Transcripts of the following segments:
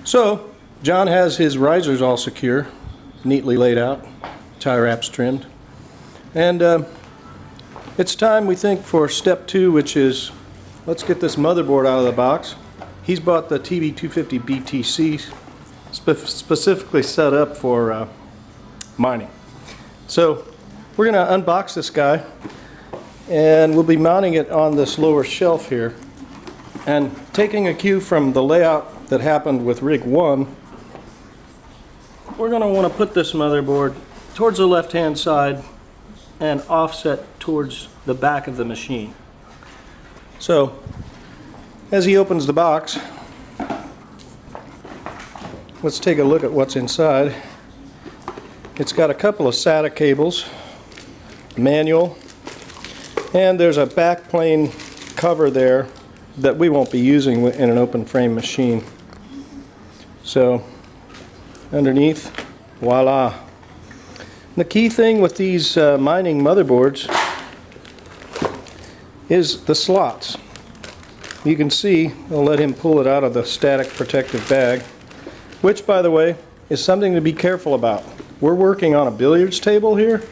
So John has his risers all secure, neatly laid out, tie wraps trimmed, and it's time, we think, for step 2, which is let's get this motherboard out of the box. He's bought the TB250 BTC specifically set up for mining. So we're going to unbox this guy, and we'll be mounting it on this lower shelf here. And taking a cue from the layout that happened with rig 1, we're going to want to put this motherboard towards the left hand side and offset towards the back of the machine. So as he opens the box, let's take a look at what's inside. It's got a couple of SATA cables, manual, and there's a backplane cover there that we won't be using in an open frame machine. So underneath, voila. The key thing with these mining motherboards is the slots. You can see, I'll let him pull it out of the static protective bag, which, by the way, is something to be careful about. We're working on a billiards table here,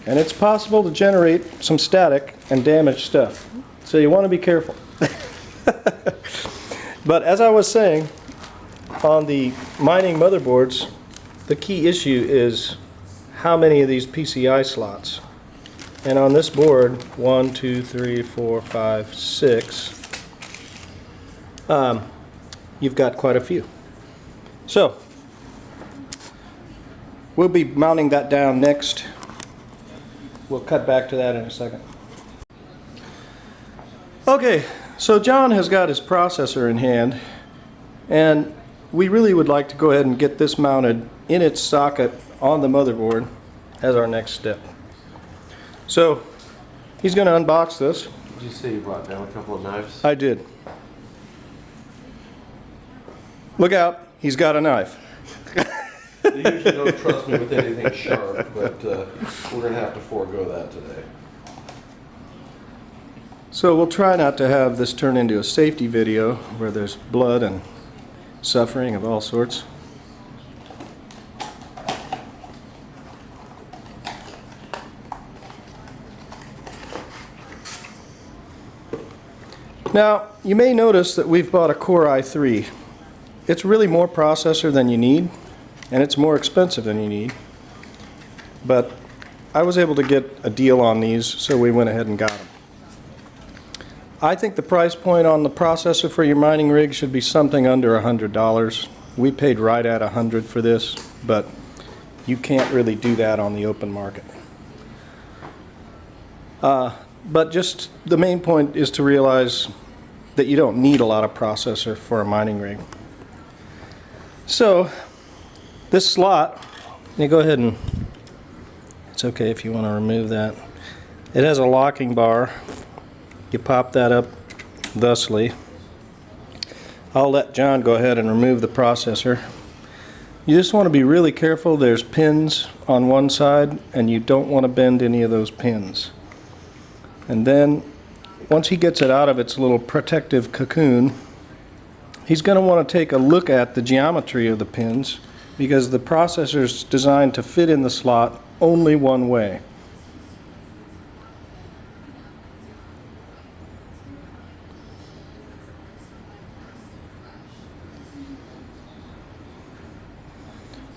and it's possible to generate some static and damage stuff. So you want to be careful. But as I was saying, on the mining motherboards, the key issue is how many of these PCI slots. And on this board, 1, 2, 3, 4, 5, 6, you've got quite a few. So we'll be mounting that down next. We'll cut back to that in a second. Okay, so John has got his processor in hand, and we really would like to go ahead and get this mounted in its socket on the motherboard as our next step. So he's going to unbox this. Did you say you brought down a couple of knives? I did. Look out, he's got a knife. They usually don't trust me with anything sharp, but we're going to have to forego that today. So we'll try not to have this turn into a safety video where there's blood and suffering of all sorts. Now, you may notice that we've bought a Core i3. It's really more processor than you need, and it's more expensive than you need. But I was able to get a deal on these, so we went ahead and got them. I think the price point on the processor for your mining rig should be something under $100. We paid right at $100 for this, but you can't really do that on the open market. But just the main point is to realize that you don't need a lot of processor for a mining rig. So this slot, you go ahead and, it's okay if you want to remove that. It has a locking bar. You pop that up thusly. I'll let John go ahead and remove the processor. You just want to be really careful. There's pins on one side, and you don't want to bend any of those pins. And then once he gets it out of its little protective cocoon, he's going to want to take a look at the geometry of the pins, because the processor is designed to fit in the slot only one way.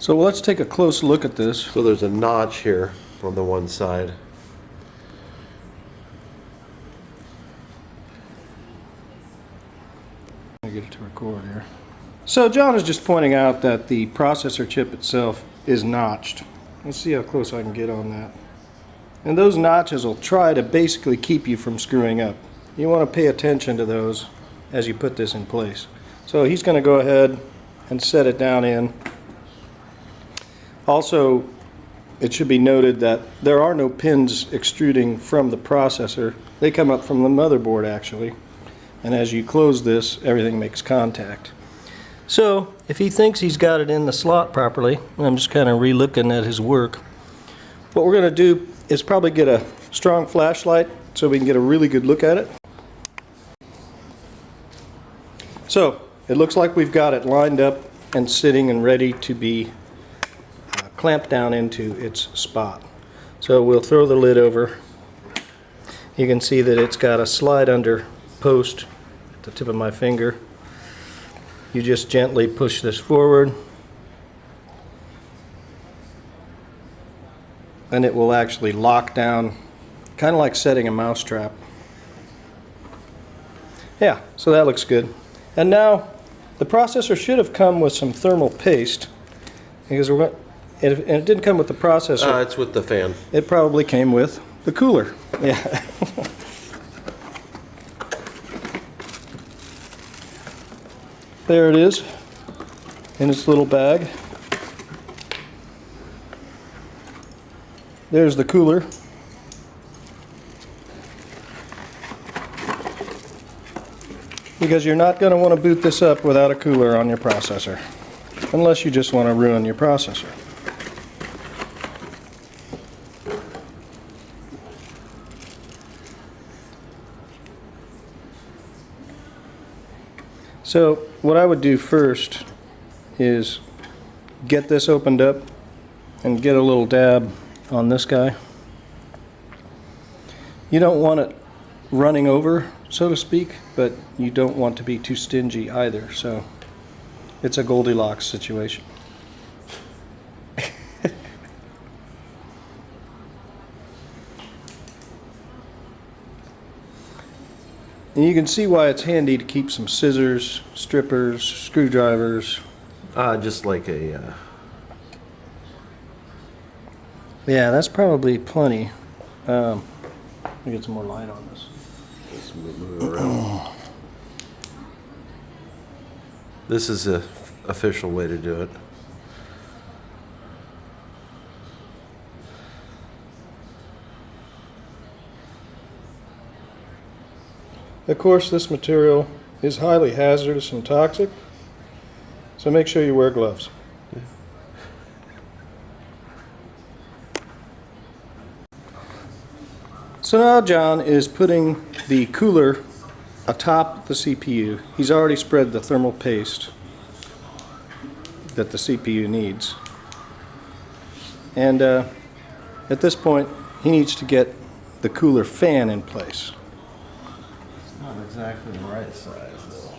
So let's take a close look at this. So there's a notch here on the one side. Get it to record here. So John is just pointing out that the processor chip itself is notched. Let's see how close I can get on that. And those notches will try to basically keep you from screwing up. You want to pay attention to those as you put this in place. So he's going to go ahead and set it down in. Also, it should be noted that there are no pins extruding from the processor. They come up from the motherboard actually. And as you close this, everything makes contact. So if he thinks he's got it in the slot properly, I'm just kind of re-looking at his work. What we're going to do is probably get a strong flashlight so we can get a really good look at it. So it looks like we've got it lined up and sitting and ready to be clamped down into its spot. So we'll throw the lid over. You can see that it's got a slide under post at the tip of my finger. You just gently push this forward and it will actually lock down, kind of like setting a mouse trap. Yeah, so that looks good. And now the processor should have come with some thermal paste, because it didn't come with the processor. It's with the fan. It probably came with the cooler. Yeah. There it is in its little bag. There's the cooler. Because you're not going to want to boot this up without a cooler on your processor, unless you just want to ruin your processor. So what I would do first is get this opened up and get a little dab on this guy. You don't want it running over, so to speak, but you don't want to be too stingy either, so it's a Goldilocks situation. And you can see why it's handy to keep some scissors, strippers, screwdrivers. Just like a... Yeah, that's probably plenty. Let me get some more light on this. Let's move it around. This is the official way to do it. Of course, this material is highly hazardous and toxic, so make sure you wear gloves. So now John is putting the cooler atop the CPU. He's already spread the thermal paste that the CPU needs. And at this point, he needs to get the cooler fan in place. Not exactly the right size, though.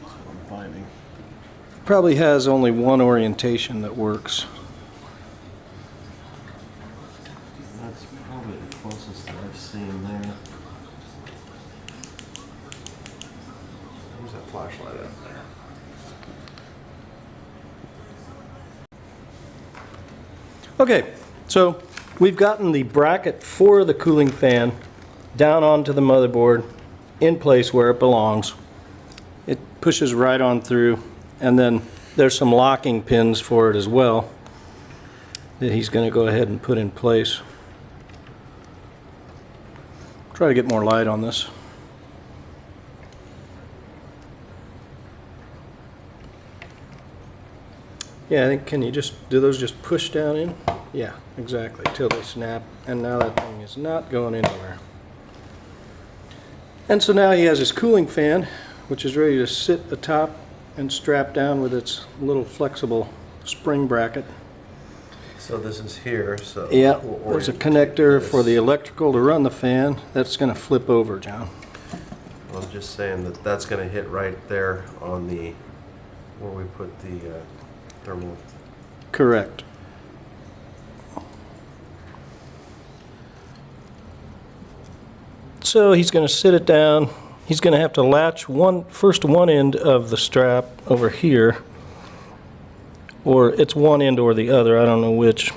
That's what I'm finding. Probably has only one orientation that works. That's probably the closest that I've seen there. Where's that flashlight up there? Okay, so we've gotten the bracket for the cooling fan down onto the motherboard in place where it belongs. It pushes right on through, and then there's some locking pins for it as well that he's going to go ahead and put in place. Try to get more light on this. Yeah, I think, can you just, do those just push down in? Yeah, exactly, till they snap, and now that thing is not going anywhere. And so now he has his cooling fan, which is ready to sit atop and strap down with its little flexible spring bracket. So this is here, so... Yeah, we'll there's a orient connector this. for the electrical to run the fan. That's going to flip over, John. I'm just saying that that's going to hit right there on the... where we put the thermal... Correct. So he's going to sit it down. He's going to have to latch first one end of the strap over here, or it's one end or the other, I don't know which.